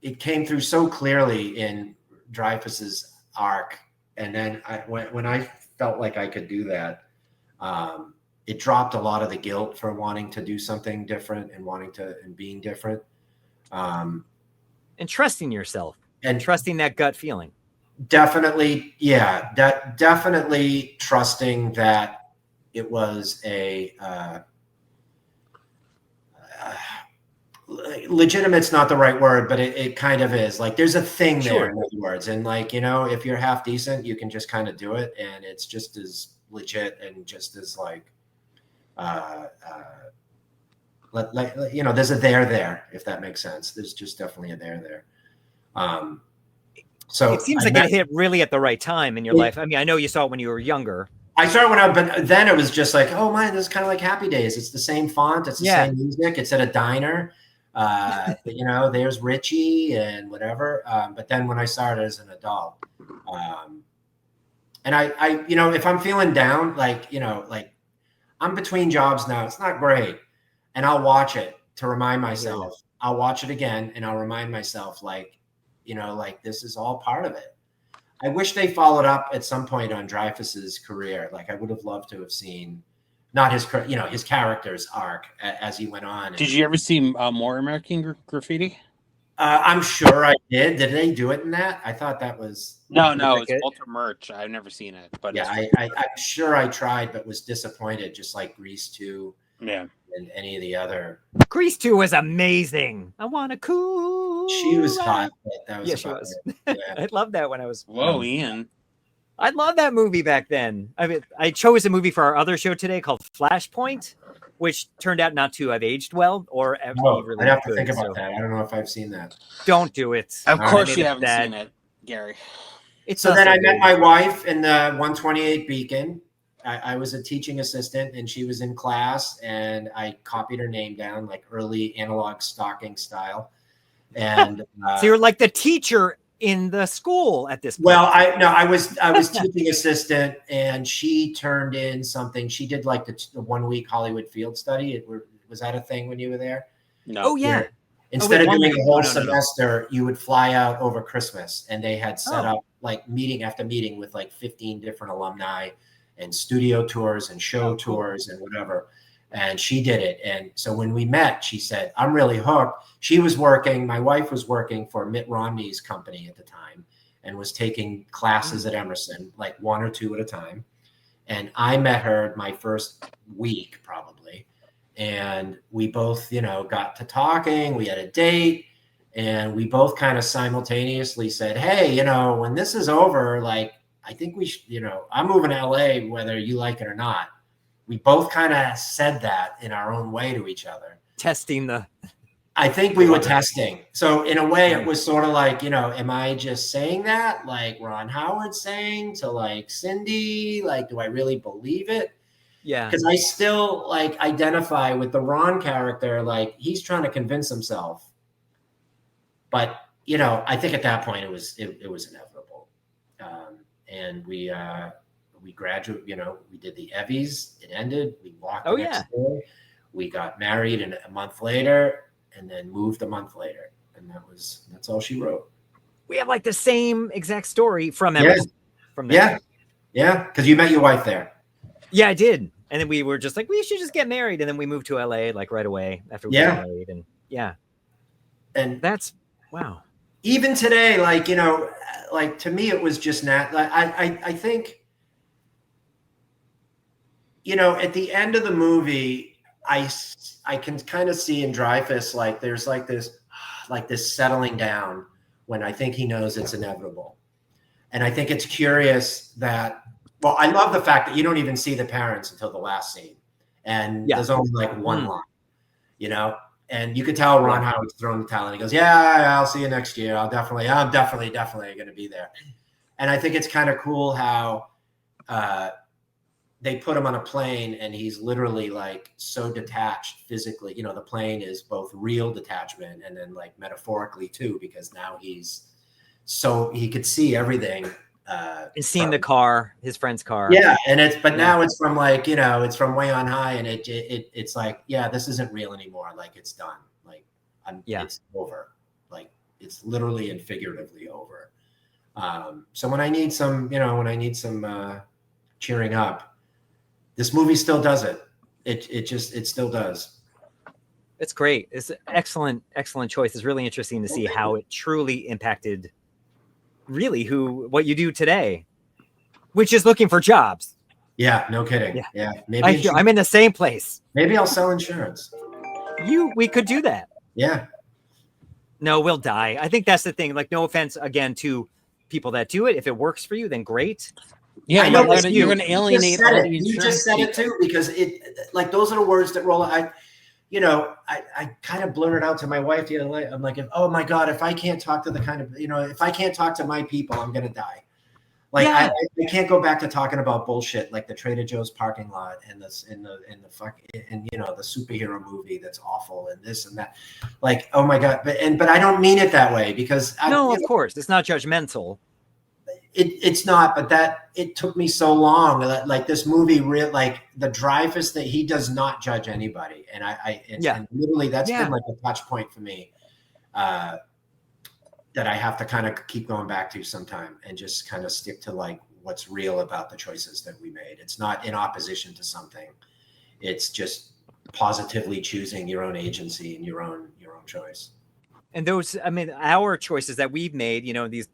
It came through so clearly in Dreyfuss's arc. And then when I felt like I could do that, it dropped a lot of the guilt for wanting to do something different and being different. And trusting yourself and trusting that gut feeling. Definitely. Yeah. Definitely trusting that it was legitimate's not the right word, but it kind of is. Like there's a thing there, in other words. And like, if you're half decent, you can just kind of do it. And it's just as legit and just as like, there's a there, if that makes sense. There's just definitely a there. So it seems like it hit really at the right time in your life. I mean, I know you saw it when you were younger. I started but then it was just like, oh man, this is kind of like Happy Days. It's the same font. It's the same music. It's at a diner. There's Richie and whatever. But then when I started as an adult, and I if I'm feeling down, like I'm between jobs now, it's not great. And I'll watch it to remind myself. I'll watch it again and I'll remind myself like this is all part of it. I wish they followed up at some point on Dreyfuss's career. Like I would have loved to have seen not his character's arc as he went on. Did you ever see more American Graffiti? I'm sure I did. Did they do it in that? I thought that was no. It's Walter Murch. I've never seen it, but yeah, I'm sure I tried, but was disappointed. Just like Grease 2, and any of the other. Grease 2 was amazing. I want to cool. She was hot. That was she was. Yeah. I loved that when I was. Whoa, Ian. I loved that movie back then. I mean, I chose a movie for our other show today called Flashpoint, which turned out not to have aged well or ever. I'd have to think about that. I don't know if I've seen that. Don't do it. Of course you haven't seen it, Gary. So then I met my wife in the 128 Beacon. I was a teaching assistant and she was in class and I copied her name down like early analog stalking style. And so you're like the teacher in the school at this point. Well, I was teaching assistant and she turned in something. She did like the 1 week Hollywood field study. Was that a thing when you were there? No. Oh yeah. Instead of doing a whole semester, you would fly out over Christmas and they had set up like meeting after meeting with like 15 different alumni and studio tours and show tours and whatever. And she did it. And so when we met, she said, I'm really hooked. My wife was working for Mitt Romney's company at the time and was taking classes at Emerson, like 1 or 2 at a time. And I met her my first week probably. And we both, got to talking, we had a date and we both kind of simultaneously said, hey, when this is over, like, I think we should, I'm moving to LA, whether you like it or not. We both kind of said that in our own way to each other. I think we were testing. So in a way it was sort of like, am I just saying that like Ron Howard's saying to like Cindy? Like, do I really believe it? Yeah. Because I still like identify with the Ron character. Like he's trying to convince himself. But, I think at that point it was inevitable. And we graduated, we did the Evvies, it ended, we walked the next day, we got married a month later and then moved a month later. And that's all she wrote. We have like the same exact story from Emerson. From there. Yeah. Because you met your wife there. Yeah, I did. And then we were just like, we should just get married. And then we moved to LA like right away after we got married. And and that's wow. Even today, like, like to me, it was just not like, I think, at the end of the movie, I can kind of see in Dreyfuss, like there's like this settling down when I think he knows it's inevitable. And I think it's curious that, well, I love the fact that you don't even see the parents until the last scene. And there's only like one line, and you could tell Ron Howard's throwing the towel and he goes, yeah, I'll see you next year. I'm definitely going to be there. And I think it's kind of cool how, they put him on a plane and he's literally like so detached physically. You know, the plane is both real detachment and then like metaphorically too, because now he's so he could see everything. And seeing the car, his friend's car. Yeah. And now it's from like, you know, it's from way on high, and it's like, yeah, this isn't real anymore. Like it's done. Like it's over. Like it's literally and figuratively over. So when I need some, cheering up, this movie still does it. It still does. It's great. It's an excellent choice. It's really interesting to see how it truly impacted really what you do today, which is looking for jobs. Yeah, no kidding. Yeah. Maybe I'm in the same place. Maybe I'll sell insurance. We could do that. Yeah. No, we'll die. I think that's the thing. Like, no offense again to people that do it. If it works for you, then great. Yeah, you're going to alienate all the insurance. You just said it too, because those are the words that roll. I kind of blurted out to my wife the other night. I'm like, oh my God, if I can't talk to if I can't talk to my people, I'm going to die. Like I can't go back to talking about bullshit like the Trader Joe's parking lot and the superhero movie that's awful and this and that. Like, oh my God. But I don't mean it that way, because of course it's not judgmental. It's not, but it took me so long. Like this movie, like the Dreyfus, that he does not judge anybody, and and literally that's been like a touch point for me, that I have to kind of keep going back to sometime and just kind of stick to like what's real about the choices that we made. It's not in opposition to something. It's just positively choosing your own agency and your own choice. And those, our choices that we've made,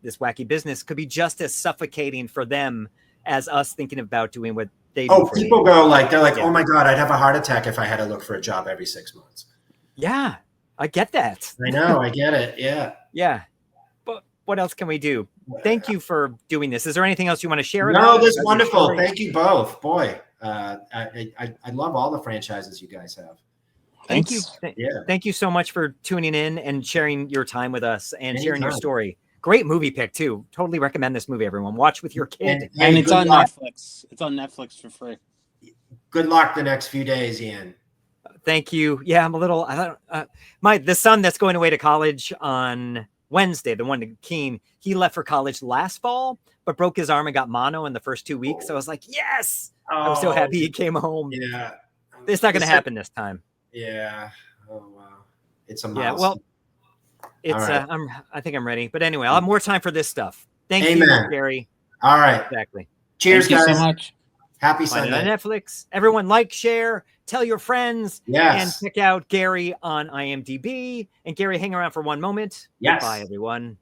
this wacky business could be just as suffocating for them as us thinking about doing what they do. Oh, people they're like, oh my God, I'd have a heart attack if I had to look for a job every 6 months. Yeah, I get that. I know, I get it. Yeah. Yeah. But what else can we do? Thank you for doing this. Is there anything else you want to share? No, this is wonderful. Thank you both. Boy, I love all the franchises you guys have. Thank you. Thank you so much for tuning in and sharing your time with us and sharing your story. Great movie pick too. Totally recommend this movie, everyone. Watch with your kid. And it's on Netflix. It's on Netflix for free. Good luck the next few days, Ian. Thank you. Yeah, I'm a little, the son that's going away to college on Wednesday, the one to Keene, he left for college last fall, but broke his arm and got mono in the first 2 weeks. So I was like, yes, I was so happy he came home. Yeah. It's not going to happen this time. Yeah. Oh wow. It's a milestone. Yeah. Well, it's. Right. I think I'm ready. But anyway, I'll have more time for this stuff. Thank you, Gary. All right. Exactly. Cheers, Thank guys. you so much. Happy Find Sunday. it on Netflix. Everyone, like, share, tell your friends. Yes. And check out Gary on IMDb. And Gary, hang around for one moment. Yes. Bye, everyone.